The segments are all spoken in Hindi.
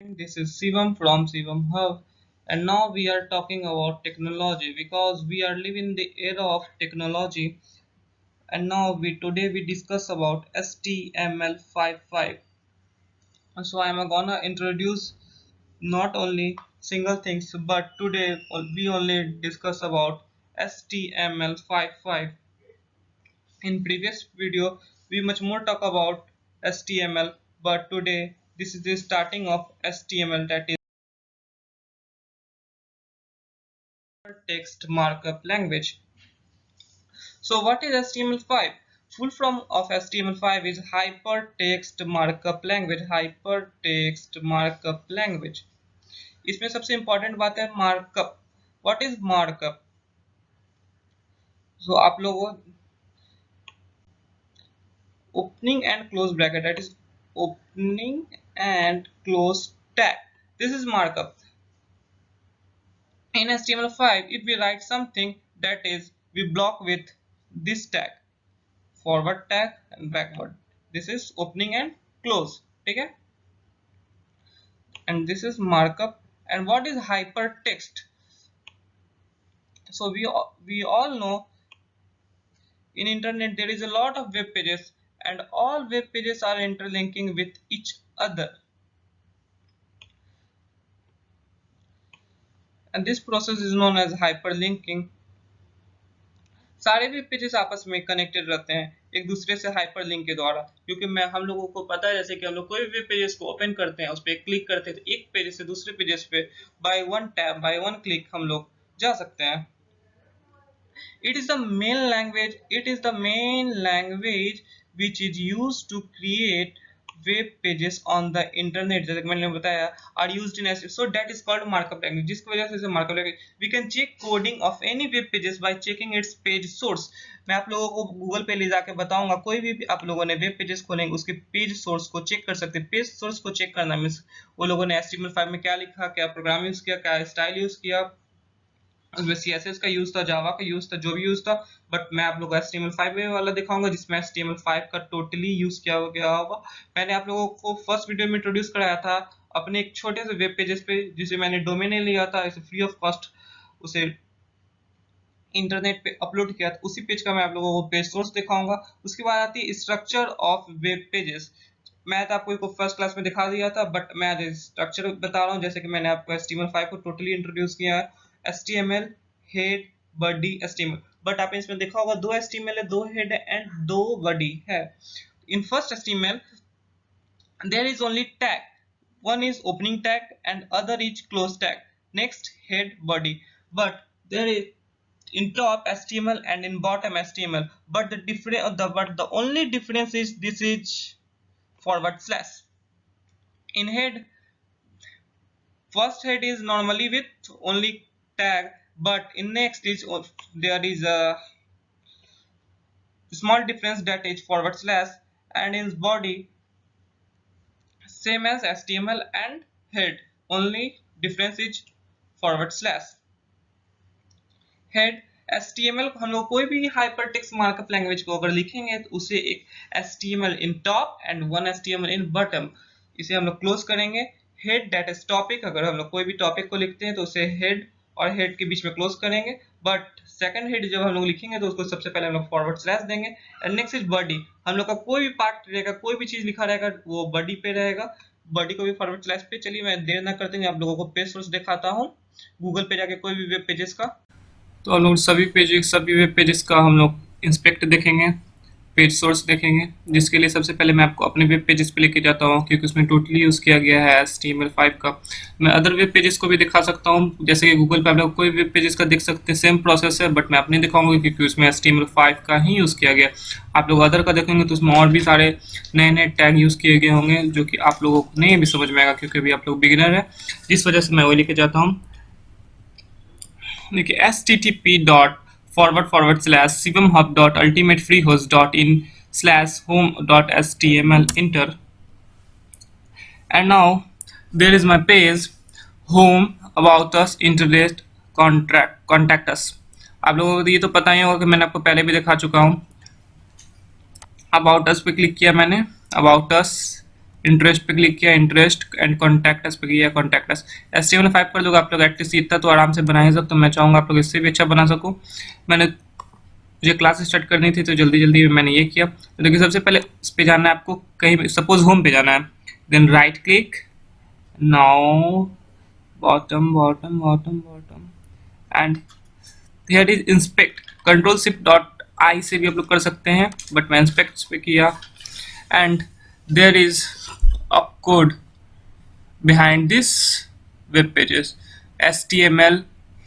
This is Shivam from Shivam Hub, and now we are talking about technology because we are living the era of technology. And now we discuss about HTML5.5. So I'm gonna introduce not only single things, but today we only discuss about HTML5.5. In previous video, we much more talk about HTML, but today this is the starting of HTML, that is text markup language. So what is HTML5? Full form of HTML5 is Hypertext Markup Language. Hypertext Markup Language. इसमें सबसे इम्पोर्टेंट बात है markup. What is markup? So आप लोगों opening and close bracket, that is opening and close tag. This is markup. In HTML5, if we write something, that is we block with this tag, forward tag and backward. This is opening and close. Okay, and this is markup. And what is hypertext? So we all know in internet there is a lot of web pages, and all web pages are interlinking with each other, and this process is known as hyperlinking. सारे वेब पेजेस आपस में कनेक्टेड रहते हैं एक दूसरे से हाइपरलिंक के द्वारा, क्योंकि मैं हम लोगों को पता है जैसे कि हम लोग कोई भी वेब पेजेस को ओपन करते हैं, उस पर क्लिक करते हैं तो एक पेज से दूसरे पेजेस पे by one tap by one click हम लोग जा सकते हैं. It is the main language which is used to create web pages on the internet. जैसे कि मैंने बताया are used in SEO, so that is called markup language, जिसकी वजह से इसे markup language. We can check coding of any web pages by checking its page source. मैं आप लोगों को गूगल पे ले जाके बताऊंगा, कोई भी आप लोगों ने वेब पेजेस खोलेंगे उसके पेज सोर्स को चेक कर सकते हैं. पेज सोर्स को चेक करना मीन्स वो लोगों ने HTML5 में क्या लिखा, क्या प्रोग्राम यूज किया, क्या स्टाइल यूज किया, उसमें CSS का यूज था, जावा का यूज था, जो भी यूज था. बट मैं आप लोगों को HTML5 वाला दिखाऊंगा जिसमें HTML5 का टोटली यूज किया गया होगा. मैंने आप लोगों को फर्स्ट वीडियो में इंट्रोड्यूस कराया था अपने एक छोटे से वेब पेजेस पे, जिसे मैंने डोमेन लिया था इसे फ्री ऑफ कॉस्ट, उसे इंटरनेट पे अपलोड किया था. उसी पेज का मैं आप लोगों को पेज सोर्स दिखाऊंगा. उसके बाद आती है स्ट्रक्चर ऑफ वेब पेजेस. मैं तो आपको फर्स्ट क्लास में दिखा दिया था, बट मैं आज स्ट्रक्चर बता रहा हूँ. जैसे कि मैंने आपको HTML5 को टोटली इंट्रोड्यूस किया है. HTML, head, body, HTML. But आपने इसमें देखा होगा दो HTML है, दो हेड है एंड दो बॉडी है. In first HTML there is only tag. One is opening tag and other is close tag. Next, head, body. But there is in top HTML and in bottom HTML. But the only difference is this is forward slash. In head, first head is normally with only tag, but in next is there is a small difference, that is forward slash. And in body, same as HTML and head, only difference is forward slash. Head. HTML को हम लोग कोई भी हाइपरटेक्स्ट मार्कअप लैंग्वेज को अगर लिखेंगे तो उसे एक HTML in top and one HTML in bottom, इसे हम लोग क्लोज करेंगे. हेड दैट इज टॉपिक, अगर हम लोग कोई भी टॉपिक को लिखते हैं तो उसे हेड और हेड के बीच में क्लोज करेंगे. बट सेकंड हेड जब हम लोग लिखेंगे तो उसको सबसे पहले हम लोग फॉरवर्ड स्लैश देंगे. And next is body. हम लोग का कोई भी पार्ट रहेगा, कोई भी चीज लिखा रहेगा वो बॉडी पे रहेगा, बॉडी को भी फॉरवर्ड स्लैश पे. चलिए मैं देर ना करते हुए आप लोगों को पेज सोर्स दिखाता हूँ गूगल पे जाके कोई भी वेब पेजेस का. तो हम लोग सभी वेब पेजेस का हम लोग इंस्पेक्ट देखेंगे, पेज सोर्स देखेंगे, जिसके लिए सबसे पहले मैं आपको अपने वेब पेजेस पे लेके जाता हूँ क्योंकि उसमें टोटली यूज़ किया गया है HTML5 का. मैं अदर वेब पेजेस को भी दिखा सकता हूँ, जैसे कि गूगल पे आप लोग कोई वेब पेजेस का देख सकते हैं, सेम प्रोसेस है, बट मैं अपने दिखाऊंगा क्योंकि उसमें HTML5 का ही यूज़ किया गया. आप लोग अदर का देखेंगे तो उसमें और भी सारे नए नए टैग यूज़ किए गए होंगे जो कि आप लोगों को नहीं भी समझ में आएगा क्योंकि अभी आप लोग बिगिनर है, जिस वजह से मैं वो लेके जाता हूँ. देखिए http://shivamhub.ultimatefreehost.in/home.html enter. And now there is my page home, about us, internet, contact us. आप लोगों को ये तो पता ही होगा कि मैंने आपको पहले भी दिखा चुका हूँ. अबाउट अस पे क्लिक किया मैंने, अबाउट अस, इंटरेस्ट पे क्लिक किया, इंटरेस्ट एंड कॉन्टैक्ट अस पे किया, कॉन्टैक्ट अस। HTML5 कर लोगे आप लोग एटलीस्ट इतना तो आराम से बना ही सकते, तो मैं चाहूँगा आप लोग इससे भी अच्छा बना सको। मुझे क्लास स्टार्ट करनी थी तो जल्दी जल्दी मैंने ये किया। तो देखिए सबसे पहले इस पे जाना है आपको, कहीं सपोज होम पे जाना है, then right click, now bottom bottom bottom bottom and here is inspect, control shift dot I से भी आप लोग कर सकते हैं, बट मैं इंस्पेक्ट पे किया and there is a code behind this web pages, HTML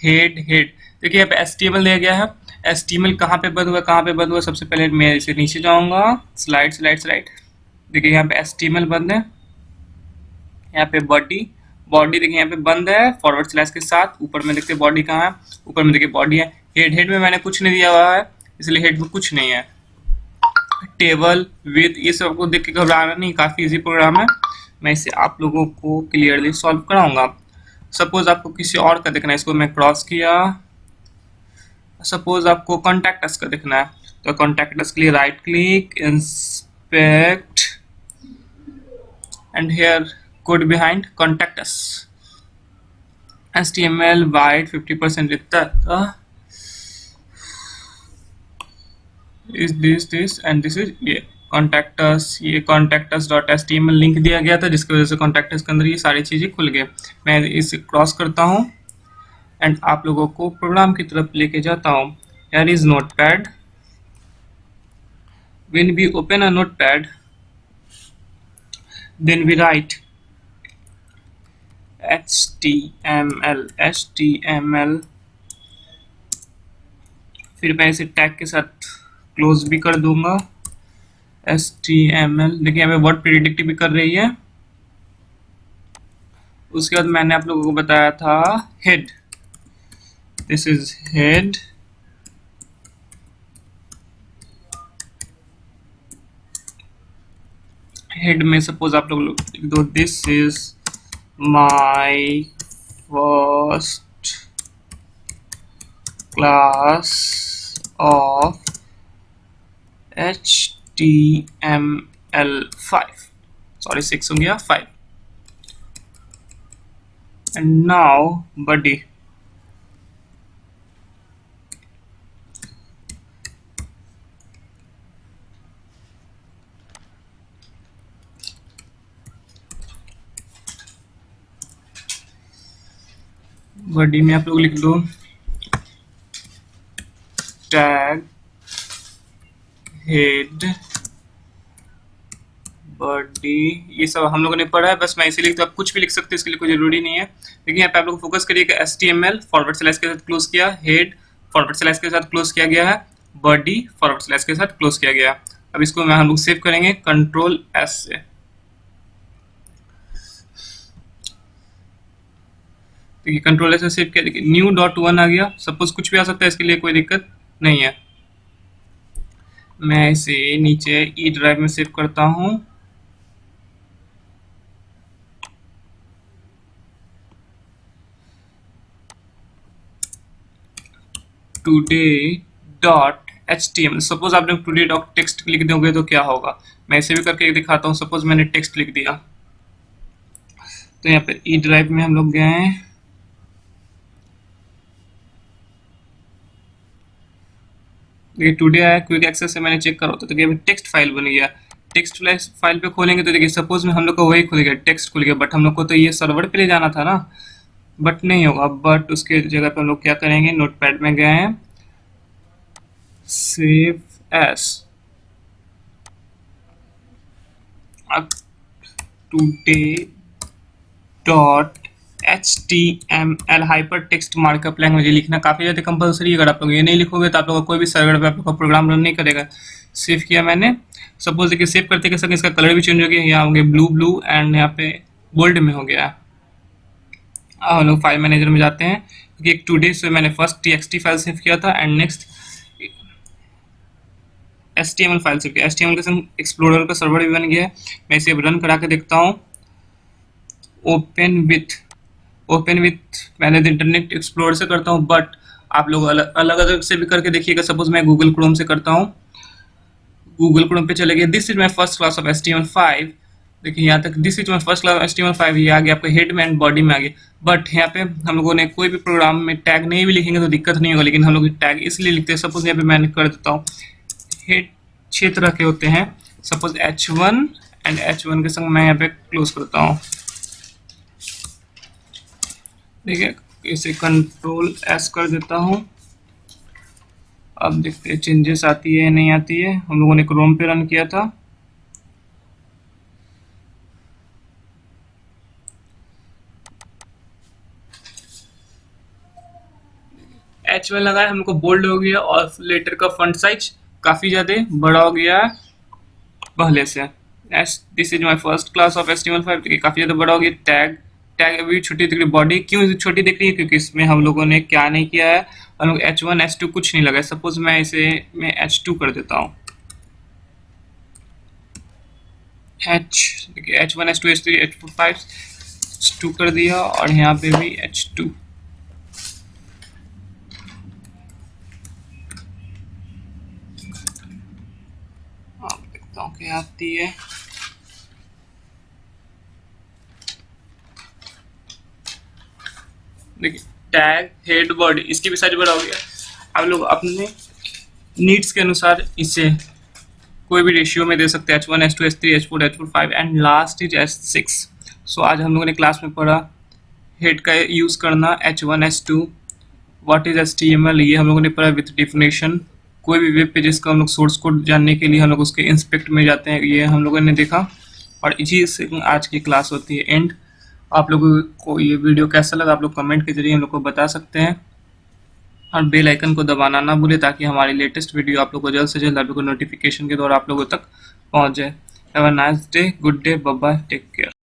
head head. देखिए यहाँ पे HTML दिया गया है, HTML कहाँ पे बंद हुआ, कहाँ पे बंद हुआ, सबसे पहले मैं इसे नीचे जाऊंगा, स्लाइड स्लाइड स्लाइड, देखिए यहाँ पे HTML बंद है, यहाँ पे बॉडी बॉडी देखिए यहाँ पे बंद है फॉरवर्ड स्लैश के साथ, ऊपर में देखते बॉडी कहाँ है, ऊपर में देखिए बॉडी है, हेड हेड में मैंने कुछ नहीं दिया हुआ है इसलिए हेड में कुछ नहीं है, टेबल विद ये सब आपको देख के घबराना नहीं, काफी इजी प्रोग्राम है, मैं इसे आप लोगों को क्लियरली सॉल्व कराऊंगा। सपोज आपको किसी और का देखना है, इसको मैं क्रॉस किया, सपोज आपको कॉन्टैक्ट अस का देखना है, तो कॉन्टैक्ट अस के लिए right click, inspect and here code behind contact us, HTML wide 50% लिखता है, is this and this is ये contact us, ये contact us dot HTML link दिया गया था जिसकी वजह से contact us के अंदर ये सारी चीजें खुल गए। मैं इसे क्रॉस करता हूँ एंड आप लोगों को प्रोग्राम की तरफ लेके जाता हूँ। here is notepad, when we open a notepad then we write HTML, फिर मैं इसे टैग के साथ क्लोज भी कर दूंगा, HTML देखिए यहाँ पे वर्ड प्रिडिक्ट भी कर रही है। उसके बाद मैंने आप लोगों को बताया था head, this is head, head में सपोज आप लोग लिख दो this is my first class of HTML5, sorry 6 हो गया 5 एंड नाउ बॉडी, बॉडी में आप लोग लिख दो टैग हेड बॉडी, ये सब हम लोगों ने पढ़ा है, बस मैं इसे लिख दो, आप कुछ भी लिख सकते हैं इसके लिए कोई जरूरी नहीं है। देखिए यहाँ पे आप लोग फोकस करिएगा, HTML फॉरवर्ड स्लैश के साथ क्लोज किया, हेड फॉरवर्ड स्लैश के साथ क्लोज किया गया है, बॉडी फॉरवर्ड स्लैश के साथ क्लोज किया गया। अब इसको हम लोग सेव करेंगे कंट्रोल S से, देखिए कंट्रोल S से सेव किया, देखिए न्यू डॉट 1 आ गया, सपोज कुछ भी आ सकता है इसके लिए कोई दिक्कत नहीं है। मैं इसे नीचे ई ड्राइव में सेव करता हूँ, today.html, सपोज आपने टुडे डॉट टेक्स्ट लिख दोगे तो क्या होगा, मैं इसे भी करके दिखाता हूँ। सपोज मैंने टेक्स्ट लिख दिया, तो यहाँ पे ई ड्राइव में हम लोग गए, देखिए टुडे आया, क्विक एक्सेस से मैंने चेक करा तो देखिए टेक्स्ट फाइल बन गया। टेक्स्ट फाइल पे खोलेंगे तो देखिए सपोज में हम लोग को वही खुल गया, टेक्स्ट खुल गया, बट हम लोग को तो ये सर्वर पे ले जाना था ना, बट नहीं होगा, बट उसके जगह पे हम लोग क्या करेंगे, नोटपैड में गए हैं, सेव एस, अब today dot HTML hyper text markup language लिखना काफी ज्यादा कंपलसरी है, अगर आप लोग ये नहीं लिखोगे तो आप लोग कोई भी सर्वर पे आप लोग का प्रोग्राम रन नहीं करेगा। सेव किया मैंने, सपोज देखिए सेव करते के संग इसका कलर भी चेंज हो गया, यहाँ हो गया ब्लू ब्लू एंड यहाँ पे गोल्ड में हो गया। हम लोग फाइल मैनेजर में जाते हैं, क्योंकि एक टुडे से मैंने फर्स्ट TXT फाइल सेव किया था and next HTML file save किया, HTML के संग एक्सप्लोरर का सर्वर भी बन गया है। मैं इसे रन करा के देखता हूँ, ओपन विथ मैंने इंटरनेट एक्सप्लोरर से करता हूँ, बट आप लोग अलग अलग से भी करके देखिएगा। सपोज मैं गूगल क्रोम से करता हूँ, गूगल क्रोम पे चले गए, this is my first class of HTML5 देखिए यहाँ तक this is my first class HTML5 ये आ गया आपका हेड में एंड बॉडी में आ गया। बट यहाँ पे हम लोगों ने कोई भी प्रोग्राम में टैग नहीं भी लिखेंगे तो दिक्कत नहीं होगा, लेकिन हम लोग टैग इसलिए लिखते हैं। सपोज यहाँ पे मैंने कर देता हूँ हेड 6 तरह के होते हैं, सपोज H1 एंड H1 के संग मैं यहाँ पे क्लोज करता हूँ। देखिए इसे Ctrl+S कर देता हूँ। अब देखते हैं चेंजेस आती है नहीं आती है। हम लोगों ने क्रोम पे रन किया था। H1 लगाया, हमको बोल्ड हो गया और लेटर का फॉन्ट साइज काफी ज्यादा बड़ा हो गया पहले से। This is my first class of HTML5, देखिए काफी ज्यादा बड़ा हो गया। टैग टैग अभी छोटी दिख रही, बॉडी क्यों छोटी दिख रही है? क्योंकि इसमें हम लोगों ने क्या नहीं किया है, हम लोग H1 H2 कुछ नहीं लगाया। सपोज मैं इसे मैं H2 कर देता हूँ। देखिए H1 H2 H3 H4 5 H2 कर दिया और यहाँ पे भी H2। देखता हूँ क्या आती है। देखिए टैग हेड बॉडी इसकी भी साइज बड़ा हो गया। आप लोग अपने नीड्स के अनुसार इसे कोई भी रेशियो में दे सकते हैं, H1 H2 H3 H4 H4 5 and last is H6। सो आज हम लोगों ने क्लास में पढ़ा हेड का यूज करना, H1 H2, what is HTML ये हम लोगों ने पढ़ा विथ डेफिनेशन। कोई भी वेब पेजेस का हम लोग सोर्स कोड जानने के लिए हम लोग उसके इंस्पेक्ट में जाते हैं, ये हम लोगों ने देखा। और इसी से आज की क्लास होती है एंड। आप लोगों को ये वीडियो कैसा लगा आप लोग कमेंट के जरिए हम लोग को बता सकते हैं, और बेल आइकन को दबाना ना भूले ताकि हमारी लेटेस्ट वीडियो आप लोग को जल्द से जल्द आप लोग को नोटिफिकेशन के द्वारा आप लोगों तक पहुंच जाए। Have a nice day, good day, bye bye, take care.